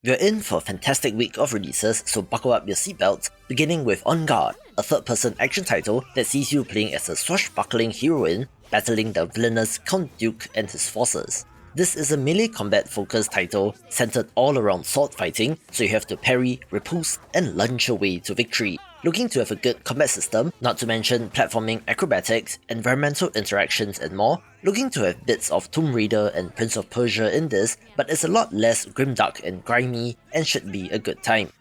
We're in for a fantastic week of releases, so buckle up your seatbelts, beginning with En Garde, a third-person action title that sees you playing as a swashbuckling heroine, battling the villainous Count Duke and his forces. This is a melee combat-focused title centered all around sword fighting, so you have to parry, repulse, and lunge your way to victory. Looking to have a good combat system, not to mention platforming acrobatics, environmental interactions and more, looking to have bits of Tomb Raider and Prince of Persia in this, but it's a lot less grimdark and grimy, and should be a good time.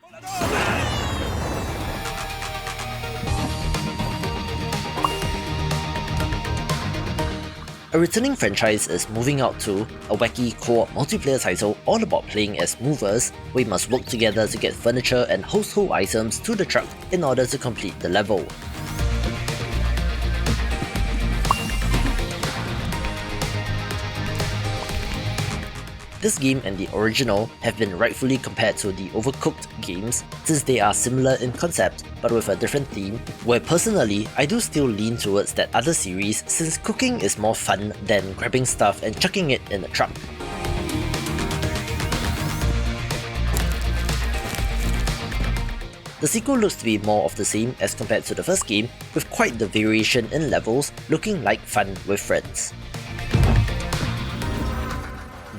A returning franchise is moving out to a wacky co-op multiplayer title all about playing as movers, where you must work together to get furniture and household items to the truck in order to complete the level. This game and the original have been rightfully compared to the Overcooked games since they are similar in concept but with a different theme, where personally I do still lean towards that other series since cooking is more fun than grabbing stuff and chucking it in a truck. The sequel looks to be more of the same as compared to the first game, with quite the variation in levels, looking like fun with friends.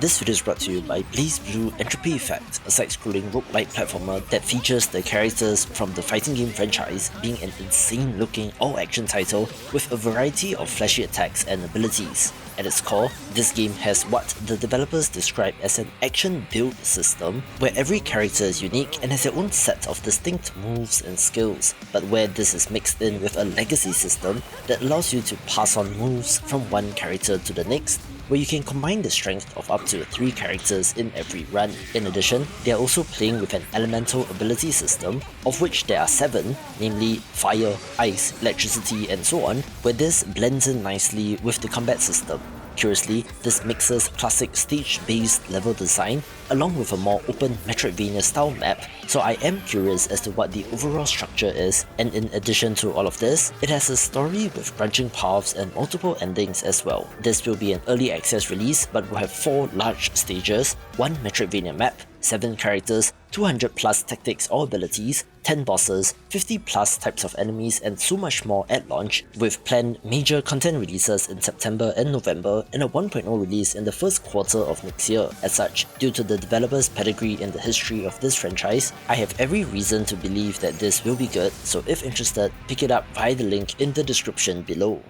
This video is brought to you by BlazBlue Entropy Effect, a side-scrolling roguelike platformer that features the characters from the fighting game franchise being an insane-looking all-action title with a variety of flashy attacks and abilities. At its core, this game has what the developers describe as an action build system, where every character is unique and has their own set of distinct moves and skills, but where this is mixed in with a legacy system that allows you to pass on moves from one character to the next, where you can combine the strength of up to 3 characters in every run. In addition, they are also playing with an elemental ability system, of which there are 7, namely fire, ice, electricity and so on, where this blends in nicely with the combat system. Curiously, this mixes classic stage-based level design along with a more open Metroidvania style map, so I am curious as to what the overall structure is, and in addition to all of this, it has a story with branching paths and multiple endings as well. This will be an early access release, but will have 4 large stages, 1 Metroidvania map, 7 characters, 200 plus tactics or abilities, 10 bosses, 50 plus types of enemies and so much more at launch, with planned major content releases in September and November and a 1.0 release in the first quarter of next year. As such, due to the developer's pedigree in the history of this franchise, I have every reason to believe that this will be good, so if interested, pick it up via the link in the description below.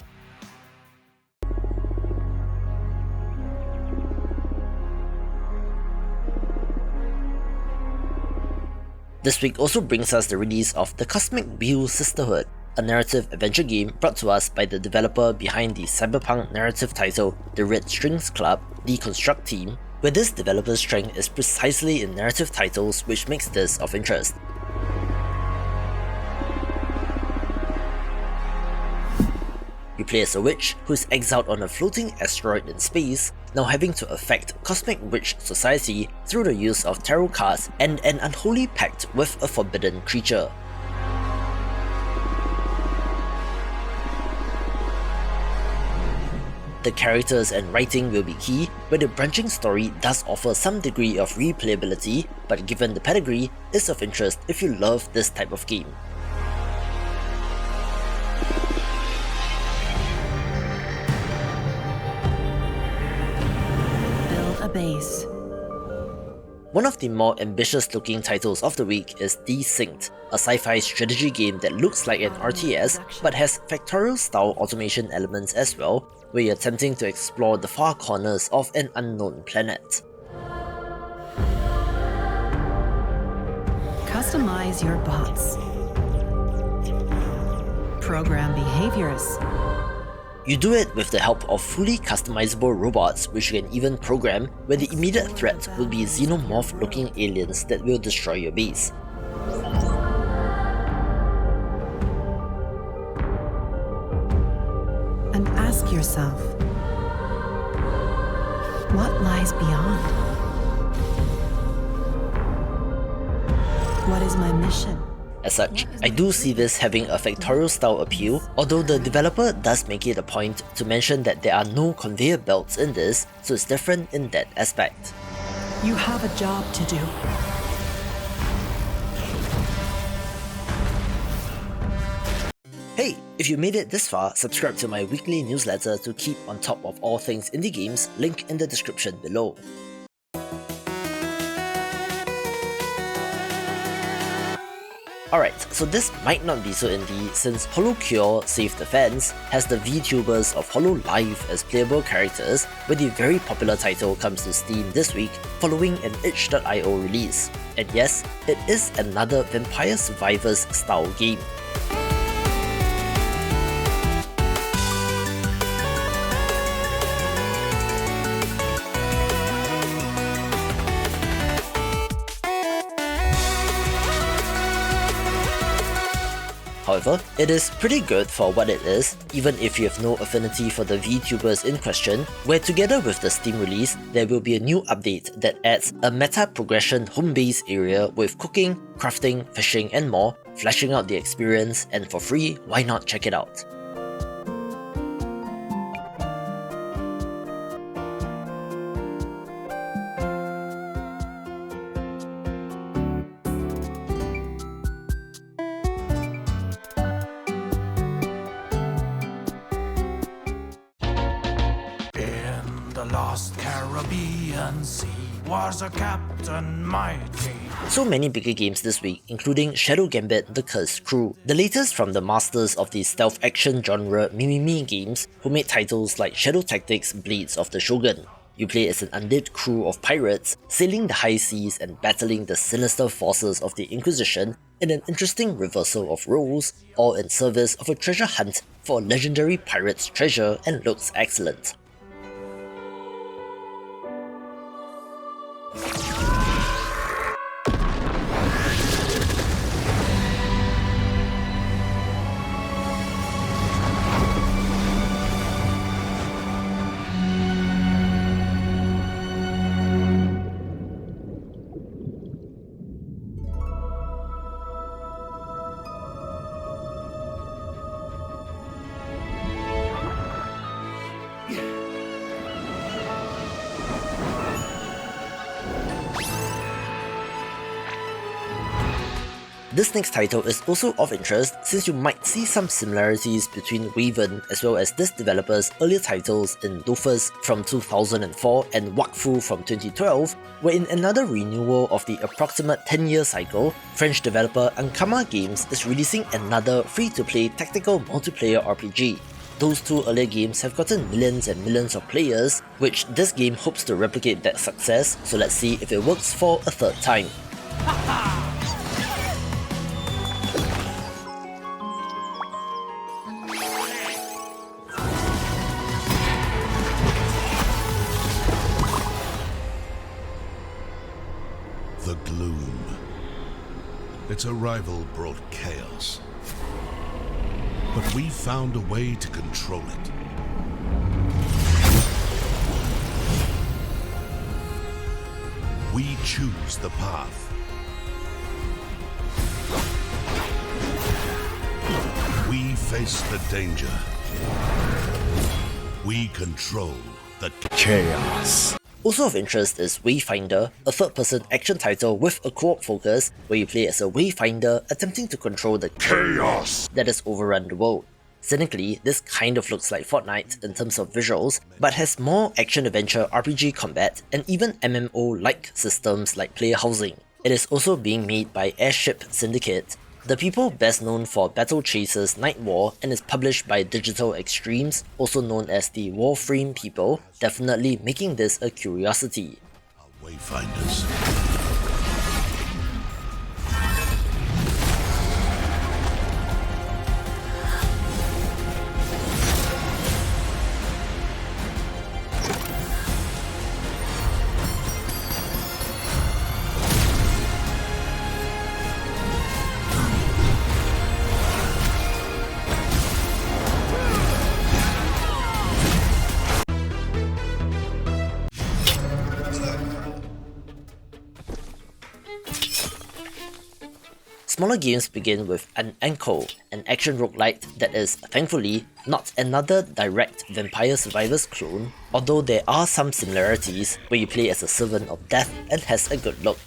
This week also brings us the release of the Cosmic Wheel Sisterhood, a narrative adventure game brought to us by the developer behind the cyberpunk narrative title The Red Strings Club, the Construct team, where this developer's strength is precisely in narrative titles, which makes this of interest. You play as a witch who is exiled on a floating asteroid in space, now having to affect cosmic witch society through the use of tarot cards and an unholy pact with a forbidden creature. The characters and writing will be key, where the branching story does offer some degree of replayability, but given the pedigree, is of interest if you love this type of game. Base. One of the more ambitious looking titles of the week is Desynced, a sci-fi strategy game that looks like an RTS but has factorial style automation elements as well, where you're attempting to explore the far corners of an unknown planet. Customize your bots. Program behaviors. You do it with the help of fully customizable robots, which you can even program, where the immediate threat will be xenomorph-looking aliens that will destroy your base. And ask yourself, what lies beyond? What is my mission? As such, I do see this having a factorial style appeal, although the developer does make it a point to mention that there are no conveyor belts in this, so it's different in that aspect. You have a job to do. Hey, if you made it this far, subscribe to my weekly newsletter to keep on top of all things indie games, link in the description below. Alright, so this might not be so indie since HoloCure Save the Fans has the VTubers of HoloLive as playable characters, where the very popular title comes to Steam this week following an itch.io release. And yes, it is another Vampire Survivors style game. However, it is pretty good for what it is, even if you have no affinity for the VTubers in question, where together with the Steam release, there will be a new update that adds a meta progression home base area with cooking, crafting, fishing and more, fleshing out the experience, and for free, why not check it out? The lost Caribbean Sea was a captain mighty. So many bigger games this week, including Shadow Gambit, The Cursed Crew, the latest from the masters of the stealth action genre Mimimi Games, who made titles like Shadow Tactics Blades of the Shogun. You play as an undead crew of pirates, sailing the high seas and battling the sinister forces of the Inquisition in an interesting reversal of roles, all in service of a treasure hunt for a legendary pirate's treasure, and looks excellent. This next title is also of interest since you might see some similarities between Waven as well as this developer's earlier titles in Dofus from 2004 and Wakfu from 2012, where in another renewal of the approximate 10-year cycle, French developer Ankama Games is releasing another free-to-play tactical multiplayer RPG. Those two earlier games have gotten millions and millions of players, which this game hopes to replicate that success, so let's see if it works for a third time. The gloom. Its arrival brought chaos. But we found a way to control it. We choose the path. We face the danger. We control the chaos. Also of interest is Wayfinder, a third-person action title with a co-op focus where you play as a Wayfinder attempting to control the chaos that has overrun the world. Cynically, this kind of looks like Fortnite in terms of visuals, but has more action-adventure RPG combat and even MMO-like systems like player housing. It is also being made by Airship Syndicate, the people best known for Battle Chasers Night War, and is published by Digital Extremes, also known as the Warframe people, definitely making this a curiosity. Wayfinders. Smaller games begin with an Ankou, an action roguelite that is, thankfully, not another direct Vampire Survivors clone, although there are some similarities where you play as a servant of death and has a good look.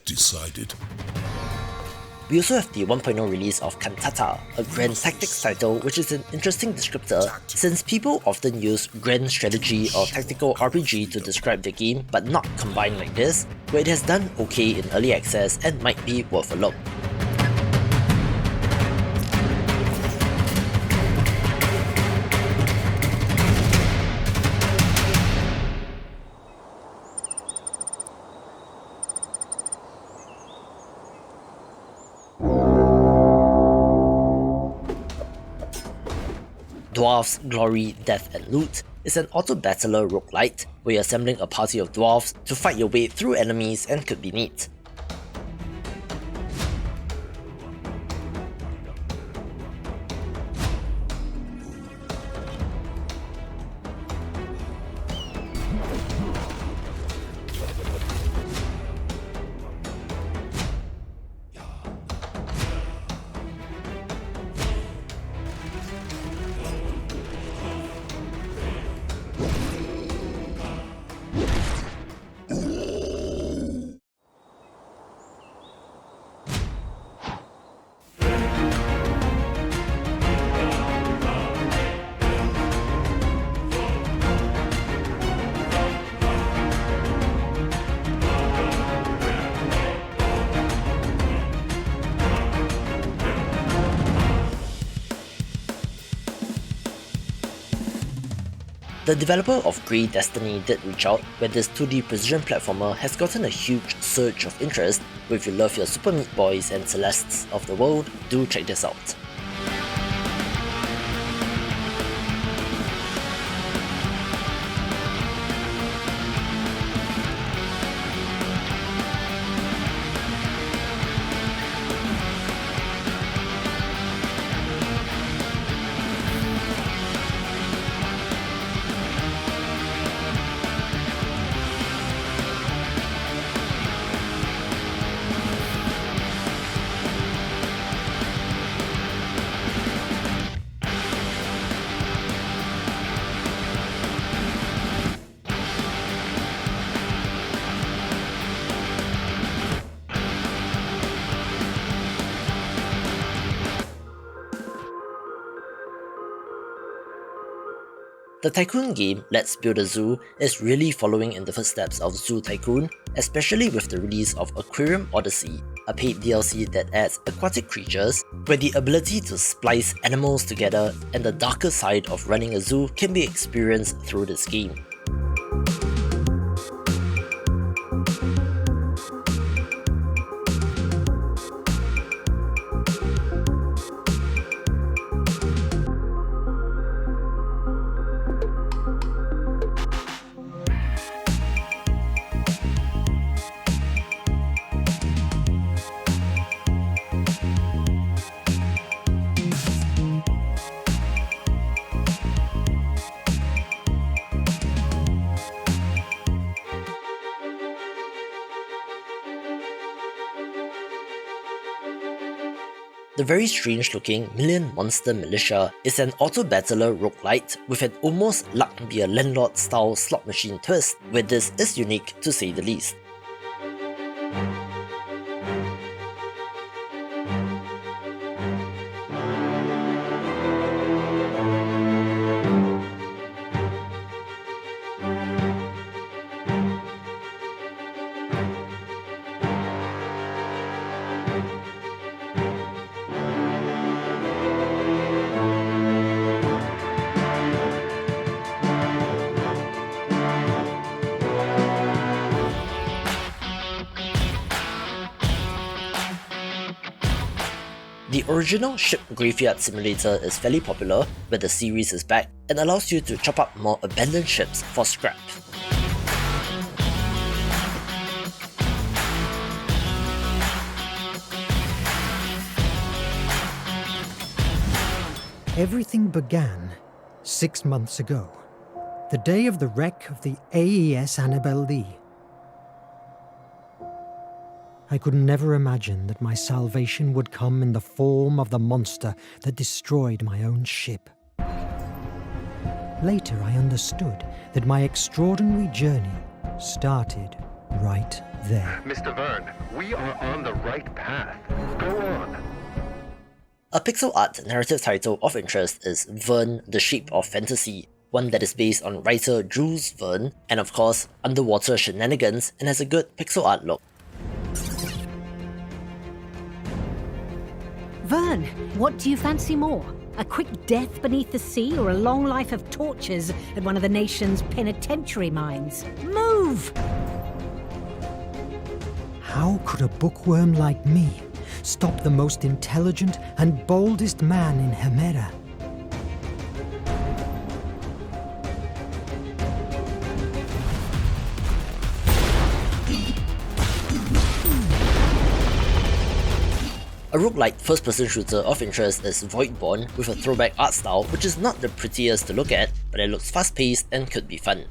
decided. We also have the 1.0 release of Cantata, a Grand Tactics title which is an interesting descriptor since people often use Grand Strategy or Tactical RPG to describe the game but not combined like this, where it has done okay in early access and might be worth a look. Dwarves, Glory, Death and Loot is an auto-battler roguelite where you're assembling a party of dwarves to fight your way through enemies and could be neat. The developer of Grey Destiny did reach out, where this 2D precision platformer has gotten a huge surge of interest. If you love your Super Meat Boys and Celestes of the world, do check this out. The Tycoon game, Let's Build a Zoo, is really following in the footsteps of Zoo Tycoon, especially with the release of Aquarium Odyssey, a paid DLC that adds aquatic creatures, where the ability to splice animals together and the darker side of running a zoo can be experienced through this game. The very strange looking Million Monster Militia is an auto-battler roguelite with an almost Luck Be a Landlord style slot machine twist, where this is unique to say the least. The original Ship Graveyard Simulator is fairly popular, where the series is back and allows you to chop up more abandoned ships for scrap. Everything began 6 months ago, the day of the wreck of the AES Annabelle Lee. I could never imagine that my salvation would come in the form of the monster that destroyed my own ship. Later I understood that my extraordinary journey started right there. Mr. Verne, we are on the right path. Go on. A pixel art narrative title of interest is Verne, the Shape of Fantasy, one that is based on writer Jules Verne, and of course, underwater shenanigans, and has a good pixel art look. Verne, what do you fancy more? A quick death beneath the sea or a long life of tortures at one of the nation's penitentiary mines? Move! How could a bookworm like me stop the most intelligent and boldest man in Hemera? A roguelike first-person shooter of interest is Voidborn, with a throwback art style which is not the prettiest to look at, but it looks fast-paced and could be fun.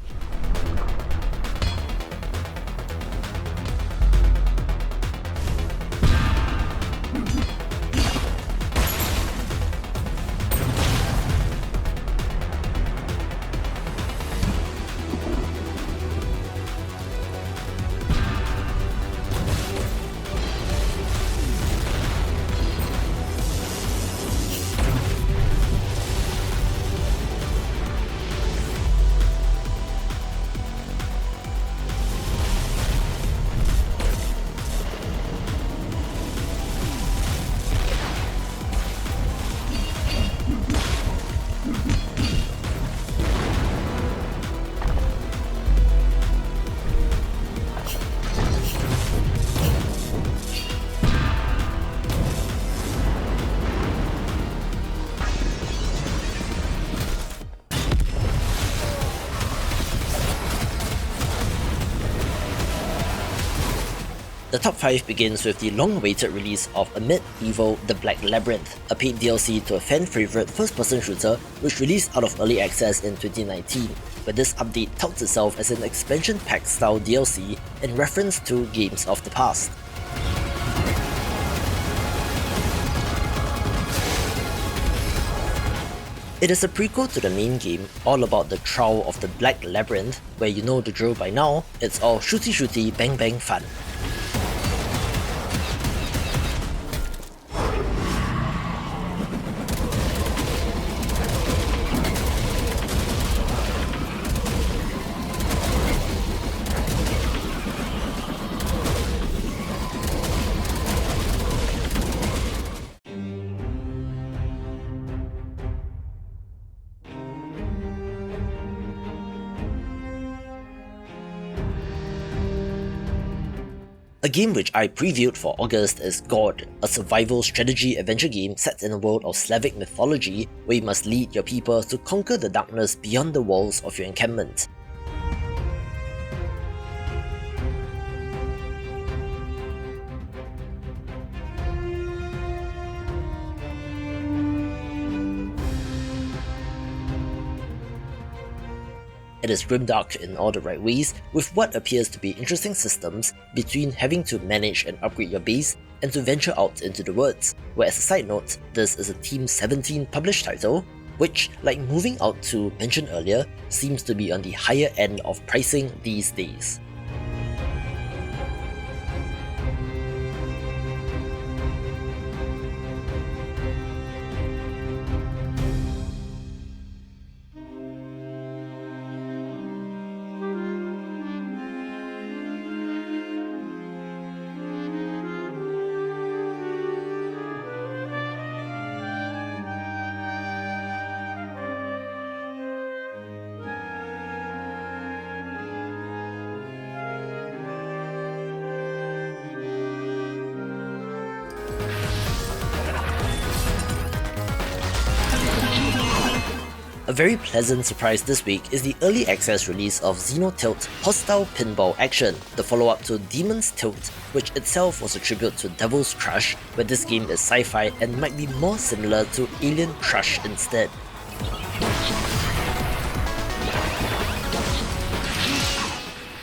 The top 5 begins with the long-awaited release of Amid Evil The Black Labyrinth, a paid DLC to a fan-favourite first-person shooter which released out of early access in 2019, where this update touts itself as an expansion pack style DLC in reference to games of the past. It is a prequel to the main game, all about the trial of the Black Labyrinth, where you know the drill by now, it's all shooty bang bang fun. A game which I previewed for August is En Garde, a survival strategy adventure game set in a world of Slavic mythology where you must lead your people to conquer the darkness beyond the walls of your encampment. It is grimdark in all the right ways, with what appears to be interesting systems between having to manage and upgrade your base and to venture out into the woods, where as a side note, this is a Team 17 published title, which, like Moving Out 2 mentioned earlier, seems to be on the higher end of pricing these days. A very pleasant surprise this week is the early access release of Xenotilt Hostile Pinball Action, the follow-up to Demon's Tilt, which itself was a tribute to Devil's Crush, where this game is sci-fi and might be more similar to Alien Crush instead.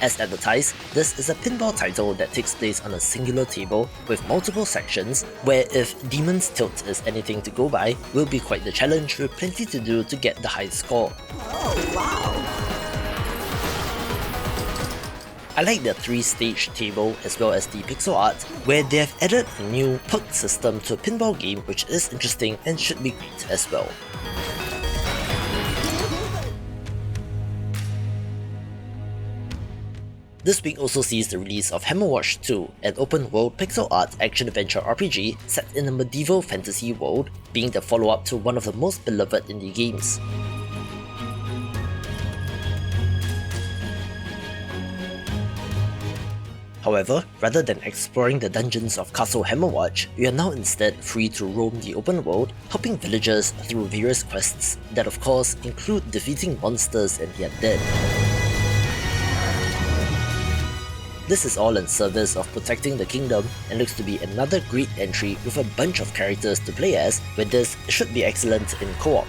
As advertised, this is a pinball title that takes place on a singular table with multiple sections, where if Demon's Tilt is anything to go by, will be quite the challenge with plenty to do to get the high score. I like the 3-stage table as well as the pixel art, where they have added a new perk system to a pinball game which is interesting and should be great as well. This week also sees the release of Hammerwatch 2, an open-world pixel art action-adventure RPG set in a medieval fantasy world, being the follow-up to one of the most beloved indie games. However, rather than exploring the dungeons of Castle Hammerwatch, you are now instead free to roam the open world, helping villagers through various quests that of course include defeating monsters and the undead. This is all in service of protecting the kingdom and looks to be another great entry with a bunch of characters to play as, where this should be excellent in co-op.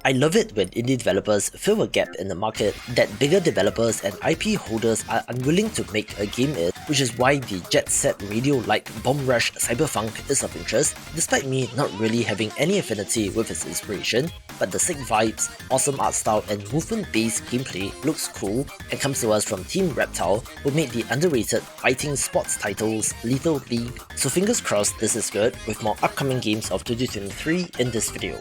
I love it when indie developers fill a gap in the market that bigger developers and IP holders are unwilling to make a game in, which is why the Jet Set Radio-like Bomb Rush Cyberpunk is of interest, despite me not really having any affinity with its inspiration, but the sick vibes, awesome art style and movement-based gameplay looks cool and comes to us from Team Reptile, who made the underrated fighting sports titles Lethal League, so fingers crossed this is good, with more upcoming games of 2023 in this video.